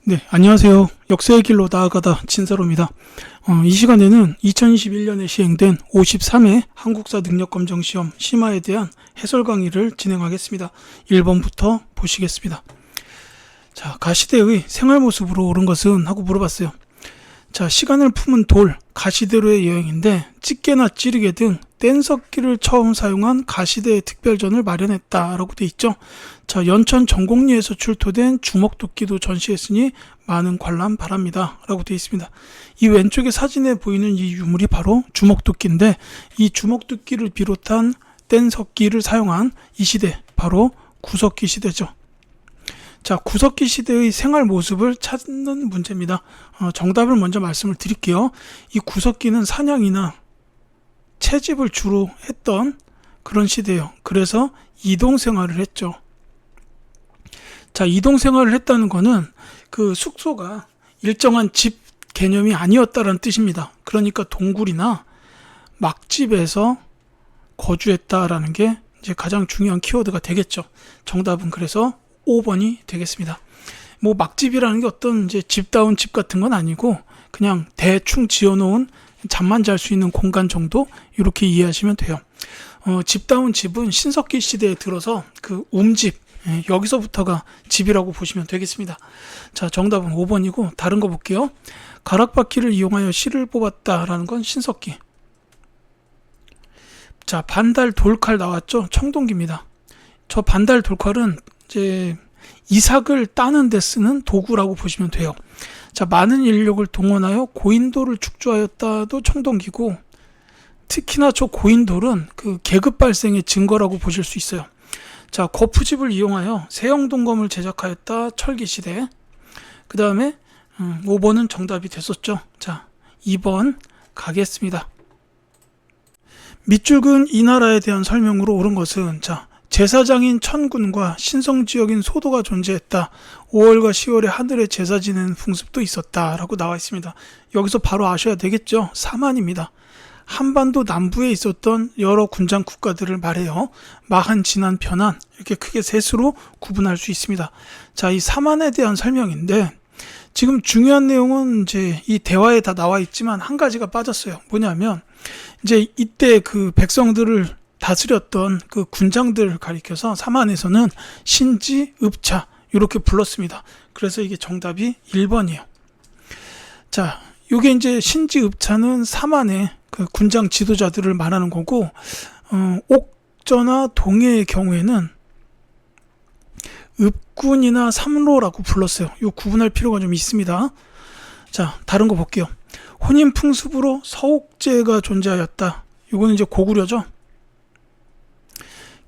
네, 안녕하세요. 역사의 길로 나아가다 진사로입니다. 이 시간에는 2021년에 시행된 53회 한국사 능력검정시험 심화에 대한 해설 강의를 진행하겠습니다. 1번부터 보시겠습니다. 자, 가시대의 생활 모습으로 옳은 것은? 하고 물어봤어요. 자, 시간을 품은 돌, 가시대로의 여행인데 찌개나 찌르개 등 뗀석기를 처음 사용한 가시대의 특별전을 마련했다라고 돼 있죠. 자, 연천 전곡리에서 출토된 주먹도끼도 전시했으니 많은 관람 바랍니다 라고 되어 있습니다. 이 왼쪽에 사진에 보이는 이 유물이 바로 주먹도끼인데, 이 주먹도끼를 비롯한 뗀석기를 사용한 이 시대, 바로 구석기 시대죠. 자, 구석기 시대의 생활 모습을 찾는 문제입니다. 정답을 먼저 말씀을 드릴게요. 이 구석기는 사냥이나 채집을 주로 했던 그런 시대예요. 그래서 이동 생활을 했죠. 자, 이동 생활을 했다는 거는 그 숙소가 일정한 집 개념이 아니었다는 뜻입니다. 그러니까 동굴이나 막집에서 거주했다라는 게 이제 가장 중요한 키워드가 되겠죠. 정답은 그래서 5번이 되겠습니다. 뭐 막집이라는 게 어떤 이제 집다운 집 같은 건 아니고 그냥 대충 지어놓은 잠만 잘 수 있는 공간 정도, 이렇게 이해하시면 돼요. 집다운 집은 신석기 시대에 들어서 그 움집, 여기서부터가 집이라고 보시면 되겠습니다. 자, 정답은 5번이고 다른 거 볼게요. 가락바퀴를 이용하여 실을 뽑았다라는 건 신석기. 자, 반달 돌칼 나왔죠? 청동기입니다. 저 반달 돌칼은 이제 이삭을 따는 데 쓰는 도구라고 보시면 돼요. 자, 많은 인력을 동원하여 고인돌을 축조하였다도 청동기고, 특히나 저 고인돌은 그 계급 발생의 증거라고 보실 수 있어요. 자, 거푸집을 이용하여 세형동검을 제작하였다 철기시대. 그 다음에 5번은 정답이 됐었죠. 자, 2번 가겠습니다. 밑줄근 이 나라에 대한 설명으로 옳은 것은? 자, 제사장인 천군과 신성지역인 소도가 존재했다. 5월과 10월에 하늘에 제사 지내는 풍습도 있었다 라고 나와 있습니다. 여기서 바로 아셔야 되겠죠. 사만입니다. 한반도 남부에 있었던 여러 군장 국가들을 말해요. 마한, 진한, 변한, 이렇게 크게 셋으로 구분할 수 있습니다. 자, 이 사만에 대한 설명인데, 지금 중요한 내용은 이제 이 대화에 다 나와 있지만 한 가지가 빠졌어요. 뭐냐면 이제 이때 그 백성들을 다스렸던 그 군장들을 가리켜서 사만에서는 신지, 읍차 이렇게 불렀습니다. 그래서 이게 정답이 1번이에요. 자, 요게 이제 신지, 읍차는 사만의 그 군장 지도자들을 말하는 거고, 옥저나 동해의 경우에는 읍군이나 삼로라고 불렀어요. 요 구분할 필요가 좀 있습니다. 자, 다른 거 볼게요. 혼인 풍습으로 서옥제가 존재하였다. 요거는 이제 고구려죠.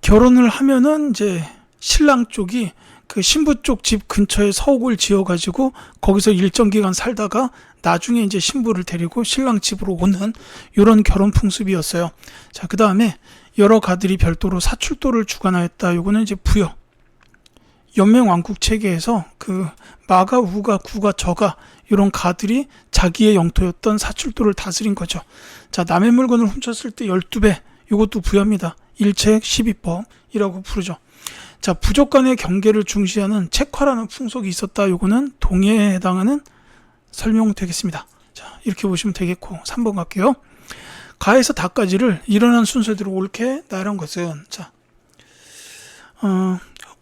결혼을 하면은 이제 신랑 쪽이 그 신부 쪽 집 근처에 서옥을 지어가지고 거기서 일정 기간 살다가 나중에 이제 신부를 데리고 신랑 집으로 오는 이런 결혼 풍습이었어요. 자, 그 다음에 여러 가들이 별도로 사출도를 주관하였다. 요거는 이제 부여. 연맹왕국 체계에서 그 마가, 우가, 구가, 저가 이런 가들이 자기의 영토였던 사출도를 다스린 거죠. 자, 남의 물건을 훔쳤을 때 12배, 이것도 부여입니다. 일책 12법이라고 부르죠. 자, 부족 간의 경계를 중시하는 책화라는 풍속이 있었다. 요거는 동해에 해당하는 설명되겠습니다. 자, 이렇게 보시면 되겠고, 3번 갈게요. 가에서 다까지를 일어난 순서대로 옳게 나열한 것은? 자,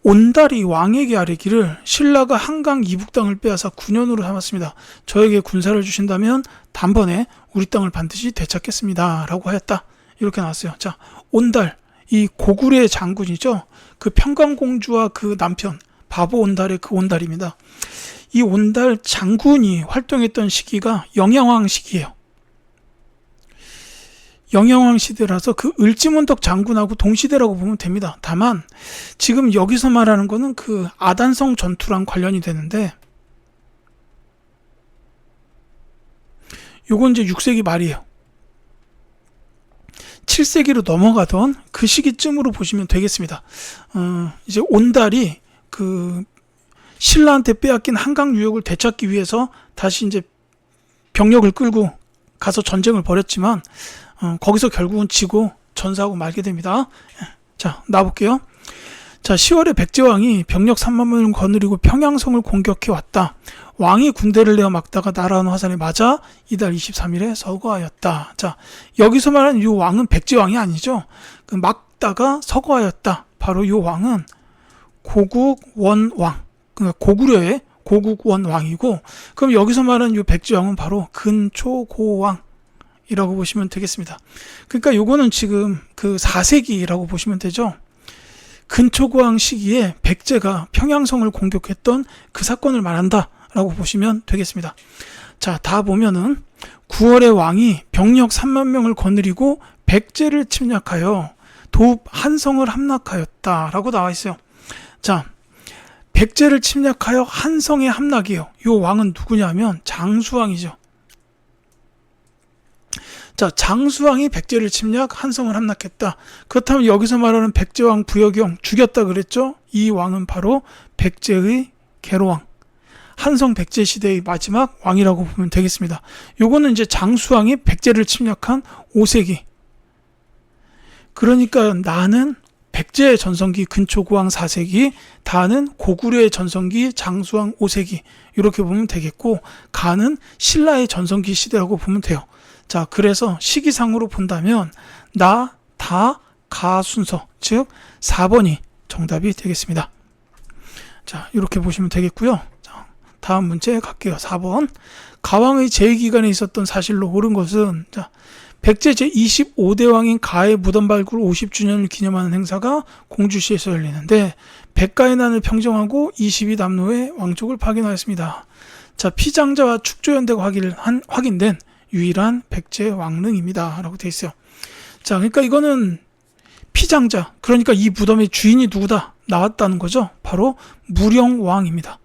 온달이 왕에게 아뢰기를 신라가 한강 이북 땅을 빼앗아 군현으로 삼았습니다. 저에게 군사를 주신다면 단번에 우리 땅을 반드시 되찾겠습니다 라고 하였다. 이렇게 나왔어요. 자, 온달, 이 고구려의 장군이죠. 그 평강공주와 그 남편 바보 온달의 그 온달입니다. 이 온달 장군이 활동했던 시기가 영양왕 시기예요. 영양왕 시대라서 그 을지문덕 장군하고 동시대라고 보면 됩니다. 다만 지금 여기서 말하는 거는 그 아단성 전투랑 관련이 되는데, 요건 이제 6세기 말이에요. 7세기로 넘어가던 그 시기쯤으로 보시면 되겠습니다. 이제 온달이 그 신라한테 빼앗긴 한강 유역을 되찾기 위해서 다시 이제 병력을 끌고 가서 전쟁을 벌였지만, 거기서 결국은 지고 전사하고 말게 됩니다. 자, 나볼게요. 자, 10월에 백제왕이 병력 3만 명을 거느리고 평양성을 공격해 왔다. 왕이 군대를 내어 막다가 날아온 화살에 맞아 이달 23일에 서거하였다. 자, 여기서 말하는 이 왕은 백제왕이 아니죠. 그 막다가 서거하였다. 바로 이 왕은 고국원왕, 그러니까 고구려의 고국원왕이고, 그럼 여기서 말하는 이 백제왕은 바로 근초고왕이라고 보시면 되겠습니다. 그러니까 요거는 지금 그 4세기라고 보시면 되죠. 근초고왕 시기에 백제가 평양성을 공격했던 그 사건을 말한다라고 보시면 되겠습니다. 자, 다 보면은 9월에 왕이 병력 3만 명을 거느리고 백제를 침략하여 도읍 한성을 함락하였다라고 나와 있어요. 자, 백제를 침략하여 한성에 함락이에요. 이 왕은 누구냐면 장수왕이죠. 자, 장수왕이 백제를 침략, 한성을 함락했다. 그렇다면 여기서 말하는 백제왕 부여경 죽였다 그랬죠? 이 왕은 바로 백제의 계로왕, 한성 백제 시대의 마지막 왕이라고 보면 되겠습니다. 요거는 이제 장수왕이 백제를 침략한 5세기. 그러니까 나는 백제의 전성기 근초고왕 4세기, 다는 고구려의 전성기 장수왕 5세기, 이렇게 보면 되겠고, 가는 신라의 전성기 시대라고 보면 돼요. 자, 그래서 시기상으로 본다면 나, 다, 가 순서, 즉 4번이 정답이 되겠습니다. 자, 이렇게 보시면 되겠고요. 자, 다음 문제 갈게요. 4번. 가왕의 재위기간에 있었던 사실로 옳은 것은, 자, 백제 제25대 왕인 가의 무덤 발굴 50주년을 기념하는 행사가 공주시에서 열리는데, 백가의 난을 평정하고 22남로의 왕족을 파견하였습니다. 자, 피장자와 축조연대가 확인된 유일한 백제 왕릉입니다. 라고 되어 있어요. 자, 그러니까 이거는 피장자, 그러니까 이 무덤의 주인이 누구다 나왔다는 거죠. 바로 무령왕입니다.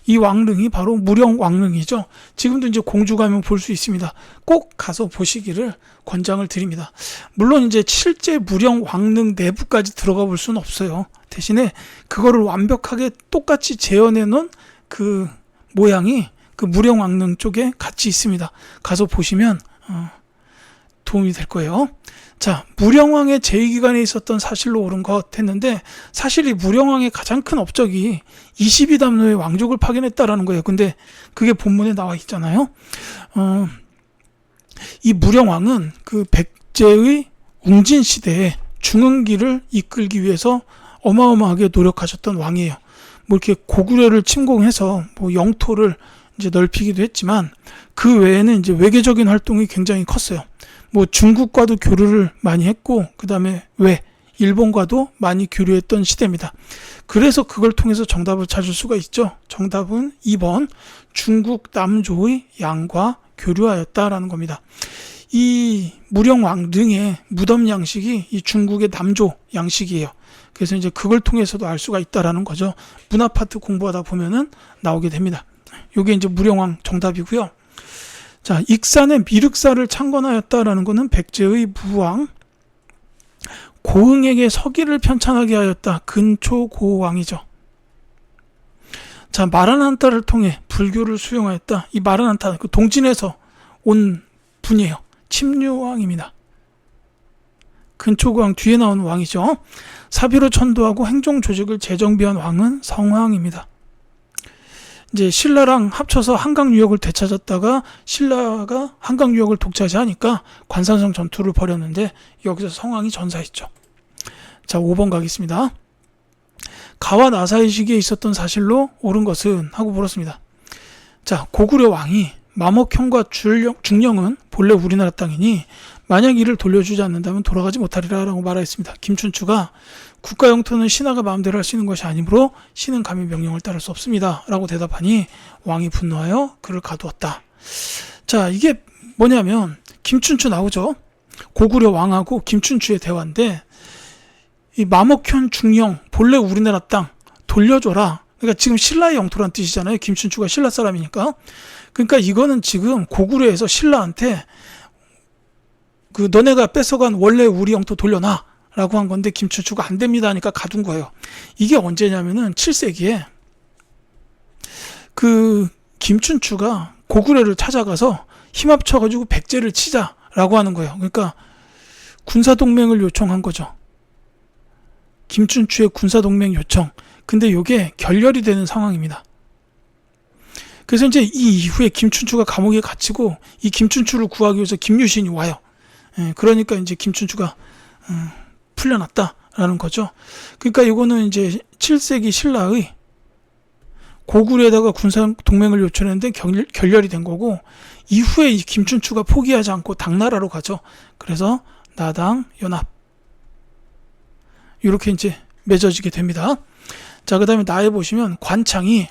이 왕릉이 바로 무령왕릉이죠. 지금도 이제 공주 가면 볼 수 있습니다. 꼭 가서 보시기를 권장을 드립니다. 물론 이제 실제 무령왕릉 내부까지 들어가 볼 수는 없어요. 대신에 그거를 완벽하게 똑같이 재현해 놓은 그 모양이 그 무령왕릉 쪽에 같이 있습니다. 가서 보시면 도움이 될 거예요. 자, 무령왕의 재위기간에 있었던 사실로 옳은 것 했는데, 사실 이 무령왕의 가장 큰 업적이 22담로의 왕족을 파견했다라는 거예요. 근데 그게 본문에 나와 있잖아요. 이 무령왕은 그 백제의 웅진 시대에 중흥기를 이끌기 위해서 어마어마하게 노력하셨던 왕이에요. 뭐 이렇게 고구려를 침공해서 뭐 영토를 이제 넓히기도 했지만, 그 외에는 이제 외교적인 활동이 굉장히 컸어요. 뭐 중국과도 교류를 많이 했고, 그 다음에 일본과도 많이 교류했던 시대입니다. 그래서 그걸 통해서 정답을 찾을 수가 있죠. 정답은 2번 중국 남조의 양과 교류하였다라는 겁니다. 이 무령왕릉의 무덤 양식이 이 중국의 남조 양식이에요. 그래서 이제 그걸 통해서도 알 수가 있다라는 거죠. 문화 파트 공부하다 보면은 나오게 됩니다. 이게 이제 무령왕 정답이고요. 자, 익산의 미륵사를 창건하였다라는 것은 백제의 무왕 고흥에게 서기를 편찬하게 하였다. 근초고왕이죠. 자, 마라난타를 통해 불교를 수용하였다. 이 마라난타, 그 동진에서 온 분이에요. 침류왕입니다. 근초고왕 뒤에 나오는 왕이죠. 사비로 천도하고 행정 조직을 재정비한 왕은 성왕입니다. 이제 신라랑 합쳐서 한강 유역을 되찾았다가 신라가 한강 유역을 독차지하니까 관산성 전투를 벌였는데 여기서 성왕이 전사했죠. 자, 5번 가겠습니다. 가와 나사의 시기에 있었던 사실로 옳은 것은 하고 물었습니다. 자, 고구려 왕이 마목형과 중령은 본래 우리나라 땅이니 만약 이를 돌려주지 않는다면 돌아가지 못하리라 라고 말하였습니다. 김춘추가 국가 영토는 신하가 마음대로 할 수 있는 것이 아니므로 신은 감히 명령을 따를 수 없습니다 라고 대답하니 왕이 분노하여 그를 가두었다. 자, 이게 뭐냐면 김춘추 나오죠. 고구려 왕하고 김춘추의 대화인데, 이 마목현 중령 본래 우리나라 땅 돌려줘라. 그러니까 지금 신라의 영토란 뜻이잖아요. 김춘추가 신라 사람이니까. 그러니까 이거는 지금 고구려에서 신라한테 그 너네가 뺏어간 원래 우리 영토 돌려놔 라고 한 건데, 김춘추가 안 됩니다 하니까 가둔 거예요. 이게 언제냐면은 7세기에 그 김춘추가 고구려를 찾아가서 힘 합쳐가지고 백제를 치자라고 하는 거예요. 그러니까 군사동맹을 요청한 거죠. 김춘추의 군사동맹 요청. 근데 이게 결렬이 되는 상황입니다. 그래서 이제 이 이후에 김춘추가 감옥에 갇히고 이 김춘추를 구하기 위해서 김유신이 와요. 그러니까 이제 김춘추가 풀려났다라는 거죠. 그러니까 이거는 이제 7세기 신라의 고구려에다가 군사 동맹을 요청했는데 결렬이 된 거고, 이후에 이 김춘추가 포기하지 않고 당나라로 가죠. 그래서 나당 연합 이렇게 이제 맺어지게 됩니다. 자, 그 다음에 나에 보시면 관창이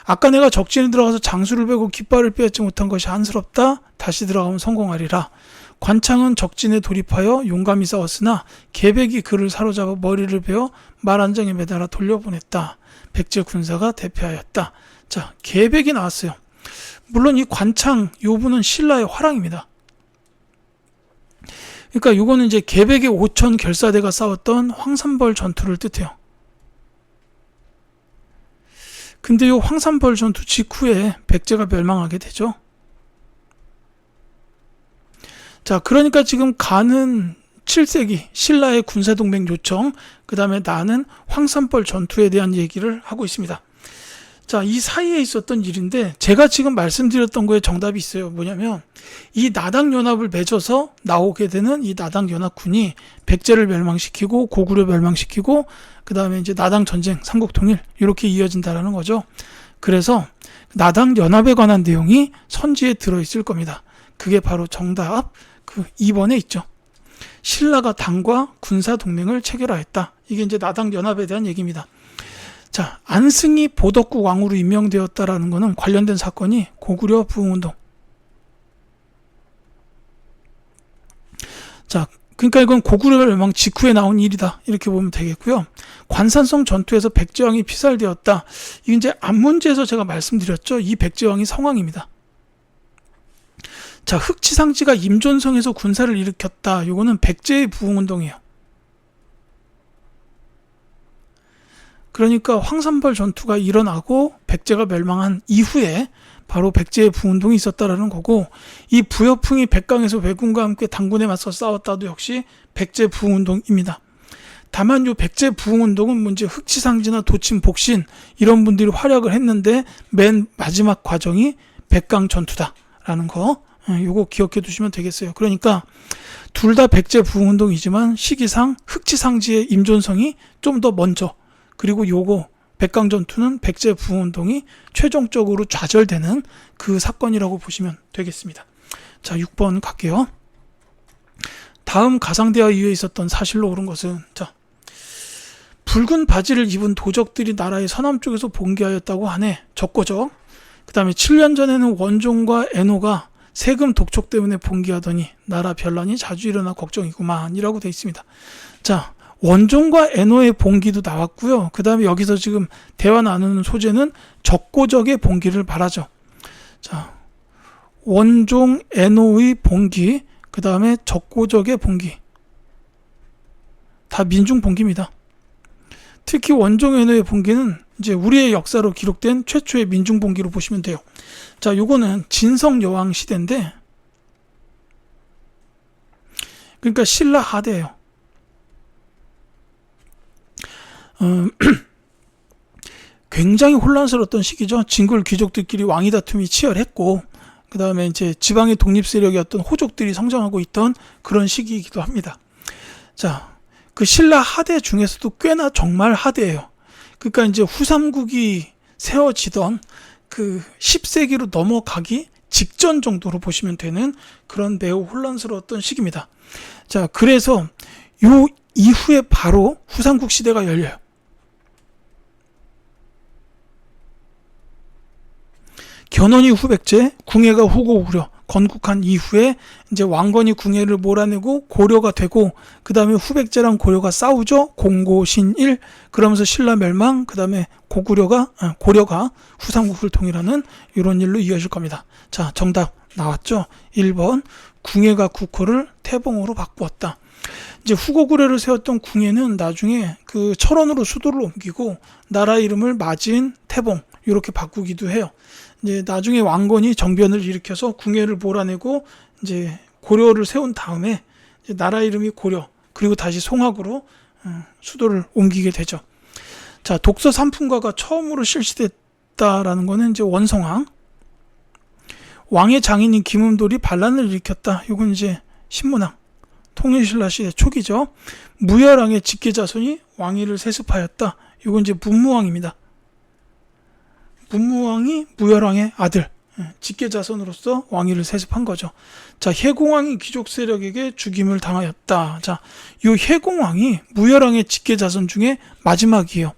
아까 내가 적진에 들어가서 장수를 베고 깃발을 빼앗지 못한 것이 한스럽다. 다시 들어가면 성공하리라. 관창은 적진에 돌입하여 용감히 싸웠으나 계백이 그를 사로잡아 머리를 베어 말한장에 매달아 돌려보냈다. 백제 군사가 대패하였다. 자, 계백이 나왔어요. 물론 이 관창 요 분은 신라의 화랑입니다. 그러니까 요거는 이제 계백의 5천 결사대가 싸웠던 황산벌 전투를 뜻해요. 근데 요 황산벌 전투 직후에 백제가 멸망하게 되죠. 자, 그러니까 지금 가는 7세기 신라의 군사동맹 요청, 그 다음에 나는 황산벌 전투에 대한 얘기를 하고 있습니다. 자, 이 사이에 있었던 일인데 제가 지금 말씀드렸던 거에 정답이 있어요. 뭐냐면 이 나당연합을 맺어서 나오게 되는 이 나당연합군이 백제를 멸망시키고 고구려 멸망시키고 그 다음에 이제 나당전쟁, 삼국통일 이렇게 이어진다라는 거죠. 그래서 나당연합에 관한 내용이 선지에 들어있을 겁니다. 그게 바로 정답 2번에 있죠. 신라가 당과 군사동맹을 체결하였다. 이게 이제 나당연합에 대한 얘기입니다. 자, 안승이 보덕국 왕으로 임명되었다라는 것은 관련된 사건이 고구려 부흥운동. 자, 그러니까 이건 고구려 멸망 직후에 나온 일이다. 이렇게 보면 되겠고요. 관산성 전투에서 백제왕이 피살되었다. 이게 이제 안문제에서 제가 말씀드렸죠. 이 백제왕이 성왕입니다. 자, 흑치상지가 임존성에서 군사를 일으켰다. 이거는 백제의 부흥운동이에요. 그러니까 황산벌 전투가 일어나고 백제가 멸망한 이후에 바로 백제의 부흥운동이 있었다라는 거고, 이 부여풍이 백강에서 왜군과 함께 당군에 맞서 싸웠다도 역시 백제 부흥운동입니다. 다만 이 백제 부흥운동은 문제 흑치상지나 도친 복신 이런 분들이 활약을 했는데 맨 마지막 과정이 백강 전투다라는 거, 요거 기억해 두시면 되겠어요. 그러니까 둘 다 백제 부흥운동이지만 시기상 흑치상지의 임존성이 좀 더 먼저, 그리고 요거 백강전투는 백제 부흥운동이 최종적으로 좌절되는 그 사건이라고 보시면 되겠습니다. 자, 6번 갈게요. 다음 가상대화 이후에 있었던 사실로 옳은 것은, 자, 붉은 바지를 입은 도적들이 나라의 서남쪽에서 봉기하였다고 하네. 적고적. 그 다음에 7년 전에는 원종과 애노가 세금 독촉 때문에 봉기하더니 나라 변란이 자주 일어나 걱정이구만 이라고 되어 있습니다. 자, 원종과 애노의 봉기도 나왔고요. 그 다음에 여기서 지금 대화 나누는 소재는 적고적의 봉기를 말하죠. 자, 원종, 애노의 봉기, 그 다음에 적고적의 봉기. 다 민중 봉기입니다. 특히 원종, 애노의 봉기는 이제 우리의 역사로 기록된 최초의 민중 봉기로 보시면 돼요. 자, 요거는 진성 여왕 시대인데, 그러니까 신라 하대예요. 굉장히 혼란스러웠던 시기죠. 진골 귀족들끼리 왕위 다툼이 치열했고, 그 다음에 이제 지방의 독립 세력이었던 호족들이 성장하고 있던 그런 시기이기도 합니다. 자, 그 신라 하대 중에서도 꽤나 정말 하대예요. 그러니까 이제 후삼국이 세워지던 그 10세기로 넘어가기 직전 정도로 보시면 되는 그런 매우 혼란스러웠던 시기입니다. 자, 그래서 요 이후에 바로 후삼국 시대가 열려요. 견훤이 후백제, 궁예가 후고구려 건국한 이후에 이제 왕건이 궁예를 몰아내고 고려가 되고, 그 다음에 후백제랑 고려가 싸우죠. 공고신일. 그러면서 신라 멸망, 그 다음에 고려가 후삼국을 통일하는 이런 일로 이어질 겁니다. 자, 정답 나왔죠. 1번 궁예가 국호를 태봉으로 바꾸었다. 이제 후고구려를 세웠던 궁예는 나중에 그 철원으로 수도를 옮기고 나라 이름을 마진 태봉 이렇게 바꾸기도 해요. 이제 나중에 왕건이 정변을 일으켜서 궁예를 몰아내고 이제 고려를 세운 다음에 이제 나라 이름이 고려, 그리고 다시 송악으로 수도를 옮기게 되죠. 자, 독서 3품가가 처음으로 실시됐다라는 거는 이제 원성왕, 왕의 장인인 김음돌이 반란을 일으켰다. 이건 이제 신문왕, 통일신라 시대 초기죠. 무열왕의 직계자손이 왕위를 세습하였다. 이건 이제 문무왕입니다. 문무왕이 무열왕의 아들, 직계자손으로서 왕위를 세습한 거죠. 자, 혜공왕이 귀족 세력에게 죽임을 당하였다. 자, 이 혜공왕이 무열왕의 직계자손 중에 마지막이에요.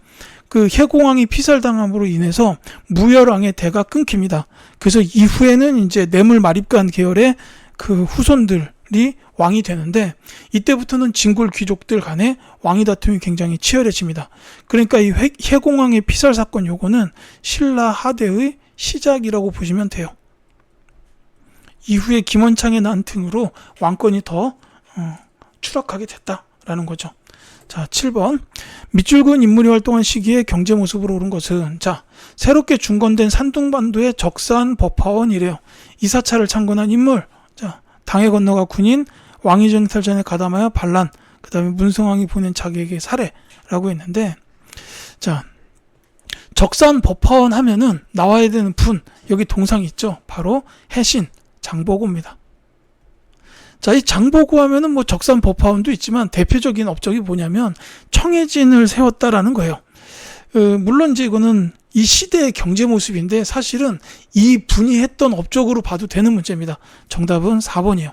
그 혜공왕이 피살당함으로 인해서 무열왕의 대가 끊깁니다. 그래서 이후에는 이제 뇌물 마립간 계열의 그 후손들이 왕이 되는데, 이때부터는 진골 귀족들 간에 왕위 다툼이 굉장히 치열해집니다. 그러니까 이 혜공왕의 피살 사건, 요거는 신라 하대의 시작이라고 보시면 돼요. 이후에 김원창의 난등으로 왕권이 더 추락하게 됐다라는 거죠. 자, 7번. 밑줄근 인물이 활동한 시기에 경제 모습으로 오른 것은, 자, 새롭게 중건된 산둥반도의 적산 법화원이래요. 이사차를 창건한 인물. 자, 당에 건너가 군인, 왕위 정탈전에 가담하여 반란, 그 다음에 문성왕이 보낸 자기에게 살해라고 했는데, 자, 적산 법화원 하면은 나와야 되는 분, 여기 동상이 있죠. 바로 해신 장보고입니다. 자, 이 장보고 하면은 뭐 적산 법화원도 있지만 대표적인 업적이 뭐냐면 청해진을 세웠다라는 거예요. 물론 이제 이거는 이 시대의 경제 모습인데 사실은 이 분이 했던 업적으로 봐도 되는 문제입니다. 정답은 4번이에요.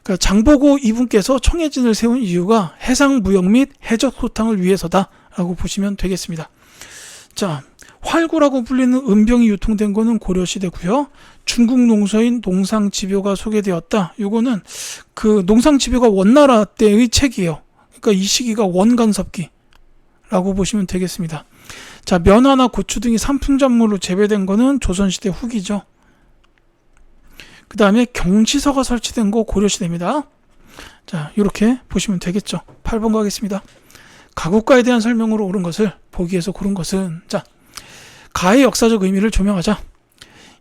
그러니까 장보고 이분께서 청해진을 세운 이유가 해상 무역 및 해적 소탕을 위해서다라고 보시면 되겠습니다. 자, 활구라고 불리는 은병이 유통된 거는 고려시대고요. 중국 농서인 농상집요가 소개되었다. 이거는 그 농상집요가 원나라 때의 책이에요. 그러니까 이 시기가 원간섭기라고 보시면 되겠습니다. 자, 면화나 고추 등이 산품작물로 재배된 거는 조선시대 후기죠. 그 다음에 경시서가 설치된 거 고려시대입니다. 자, 이렇게 보시면 되겠죠. 8번 가겠습니다. 가국가에 대한 설명으로 옳은 것을 보기에서 고른 것은, 자, 가의 역사적 의미를 조명하자.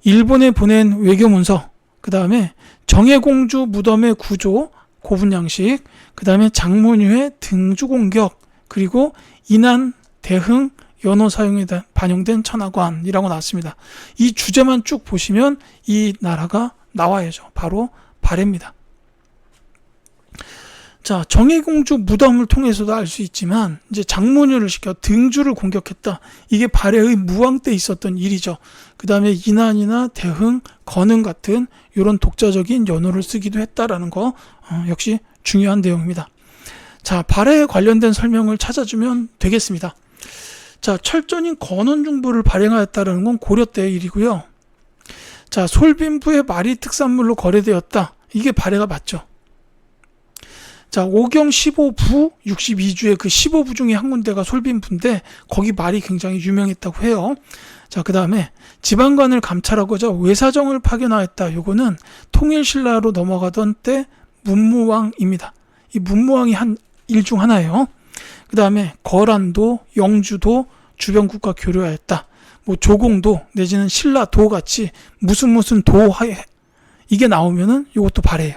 일본에 보낸 외교문서, 그 다음에 정예공주 무덤의 구조, 고분양식, 그 다음에 장문유의 등주공격, 그리고 인안, 대흥, 연호 사용에 반영된 천하관이라고 나왔습니다. 이 주제만 쭉 보시면 이 나라가 나와야죠. 바로 발해입니다. 자, 정예공주 무덤을 통해서도 알 수 있지만 이제 장문유를 시켜 등주를 공격했다. 이게 발해의 무왕 때 있었던 일이죠. 그 다음에 인안이나 대흥, 건흥 같은 이런 독자적인 연호를 쓰기도 했다라는 거 역시 중요한 내용입니다. 자, 발해에 관련된 설명을 찾아주면 되겠습니다. 자, 철전인 건원중부를 발행하였다는 건 고려 때의 일이고요. 자, 솔빈부의 말이 특산물로 거래되었다. 이게 발해가 맞죠. 자, 오경 15부 62주의 그 15부 중에 한 군데가 솔빈부인데 거기 말이 굉장히 유명했다고 해요. 자, 그 다음에 지방관을 감찰하고자 외사정을 파견하였다. 요거는 통일신라로 넘어가던 때 문무왕입니다. 이 문무왕이 한 일 중 하나예요. 그 다음에 거란도, 영주도 주변국과 교류하였다. 뭐 조공도 내지는 신라도 같이 무슨 도하에 이게 나오면은 이것도 발해요.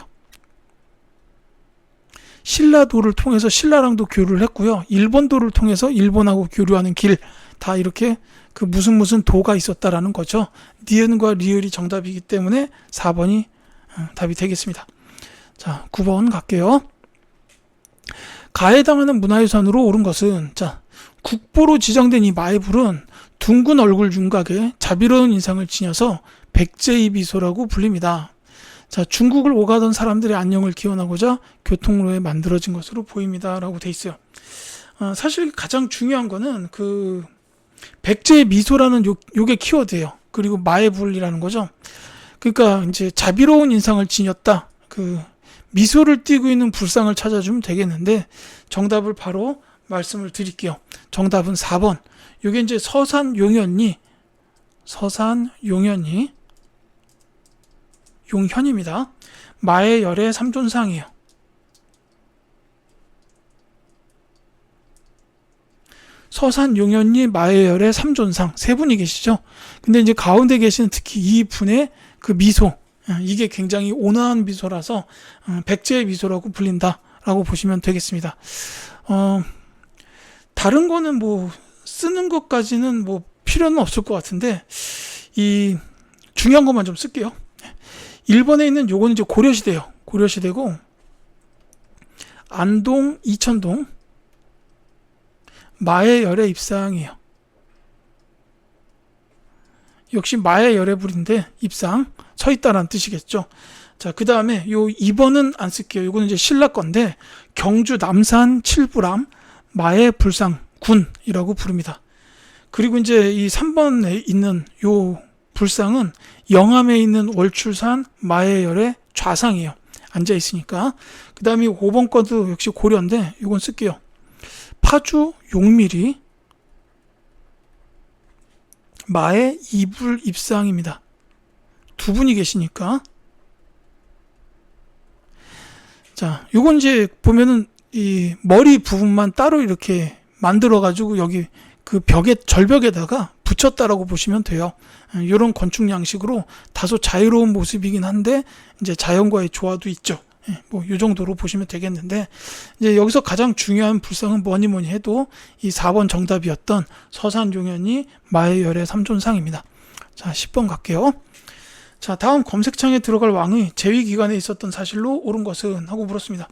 신라도를 통해서 신라랑도 교류를 했고요. 일본도를 통해서 일본하고 교류하는 길, 다 이렇게 그 무슨 도가 있었다라는 거죠. 니은과 리을이 정답이기 때문에 4번이 답이 되겠습니다. 자, 9번 갈게요. 가에 해당하는 문화유산으로 옳은 것은, 자, 국보로 지정된 이 마애불은 둥근 얼굴 윤곽에 자비로운 인상을 지녀서 백제의 미소라고 불립니다. 자, 중국을 오가던 사람들의 안녕을 기원하고자 교통로에 만들어진 것으로 보입니다. 라고 돼 있어요. 사실 가장 중요한 거는 그 백제의 미소라는 요게 키워드예요. 그리고 마애불이라는 거죠. 그러니까 이제 자비로운 인상을 지녔다. 그 미소를 띠고 있는 불상을 찾아주면 되겠는데 정답을 바로 말씀을 드릴게요. 정답은 4번. 요게 이제 서산용현이 용현입니다. 마의 열의 삼존상이에요. 서산용현이 마의 열의 삼존상 세 분이 계시죠. 근데 이제 가운데 계시는 특히 이 분의 그 미소, 이게 굉장히 온화한 미소라서 백제의 미소라고 불린다라고 보시면 되겠습니다. 다른 거는 뭐 쓰는 것까지는 뭐 필요는 없을 것 같은데 이 중요한 것만 좀 쓸게요. 1번에 있는 요거는 이제 고려시대예요. 고려시대고 안동 이천동 마의 열의 입상이에요. 역시 마의 열의 불인데 입상 서 있다라는 뜻이겠죠. 자, 그 다음에 요 2번은 안 쓸게요. 요거는 이제 신라 건데 경주 남산 칠부람 마의 불상 군이라고 부릅니다. 그리고 이제 이 3번에 있는 요 불상은 영암에 있는 월출산 마의 열의 좌상이에요. 앉아 있으니까. 그 다음에 5번 것도 역시 고려인데 요건 쓸게요. 파주 용밀이 마의 이불 입상입니다. 두 분이 계시니까. 자, 요건 이제 보면은 이 머리 부분만 따로 이렇게 만들어 가지고 여기 그 벽에 절벽에다가 붙였다라고 보시면 돼요. 이런 건축 양식으로 다소 자유로운 모습이긴 한데 이제 자연과의 조화도 있죠. 뭐 이 정도로 보시면 되겠는데 이제 여기서 가장 중요한 불상은 뭐니 해도 이 4번 정답이었던 서산용현이 마의 열의 삼존상입니다. 자, 10번 갈게요. 자, 다음 검색창에 들어갈 왕의 재위 기간에 있었던 사실로 옳은 것은 하고 물었습니다.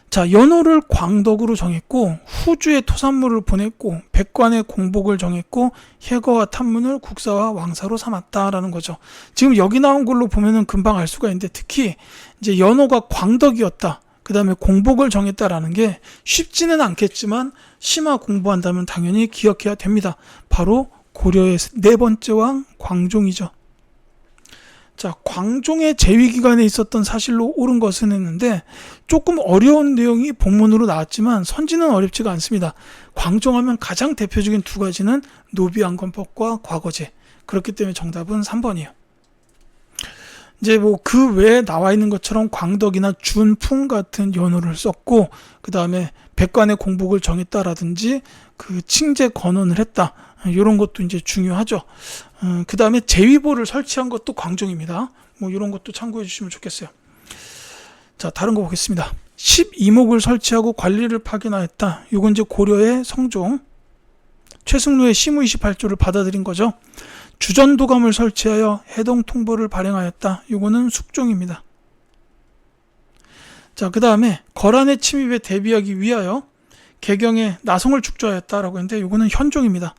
자, 연호를 광덕으로 정했고 후주에 토산물을 보냈고 백관의 공복을 정했고 혜거와 탐문을 국사와 왕사로 삼았다라는 거죠. 지금 여기 나온 걸로 보면은 금방 알 수가 있는데 특히 이제 연호가 광덕이었다. 그 다음에 공복을 정했다라는 게 쉽지는 않겠지만 심화 공부한다면 당연히 기억해야 됩니다. 바로 고려의 네 번째 왕 광종이죠. 자, 광종의 재위 기간에 있었던 사실로 옳은 것은 했는데 조금 어려운 내용이 본문으로 나왔지만 선지는 어렵지가 않습니다. 광종하면 가장 대표적인 두 가지는 노비안건법과 과거제. 그렇기 때문에 정답은 3번이에요. 이제 뭐 그 외에 나와 있는 것처럼 광덕이나 준풍 같은 연호를 썼고 그 다음에 백관의 공복을 정했다라든지 그 칭제 건원을 했다. 이런 것도 이제 중요하죠. 그 다음에 제위보를 설치한 것도 광종입니다. 뭐 이런 것도 참고해 주시면 좋겠어요. 자, 다른 거 보겠습니다. 12목을 설치하고 관리를 파견하였다. 이건 이제 고려의 성종 최승로의 시무 28조를 받아들인 거죠. 주전도감을 설치하여 해동 통보를 발행하였다. 이거는 숙종입니다. 자, 그 다음에 거란의 침입에 대비하기 위하여 개경에 나성을 축조하였다라고 했는데 이거는 현종입니다.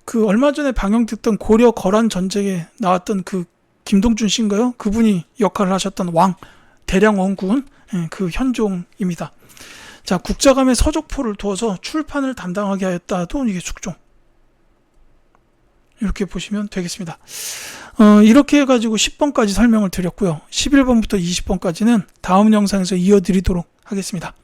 그 얼마 전에 방영됐던 고려 거란 전쟁에 나왔던 그 김동준 씨인가요? 그분이 역할을 하셨던 왕 대량원군 그 현종입니다. 자, 국자감에 서적포를 두어서 출판을 담당하게 하였다도 이게 숙종. 이렇게 보시면 되겠습니다. 이렇게 해가지고 10번까지 설명을 드렸고요. 11번부터 20번까지는 다음 영상에서 이어드리도록 하겠습니다.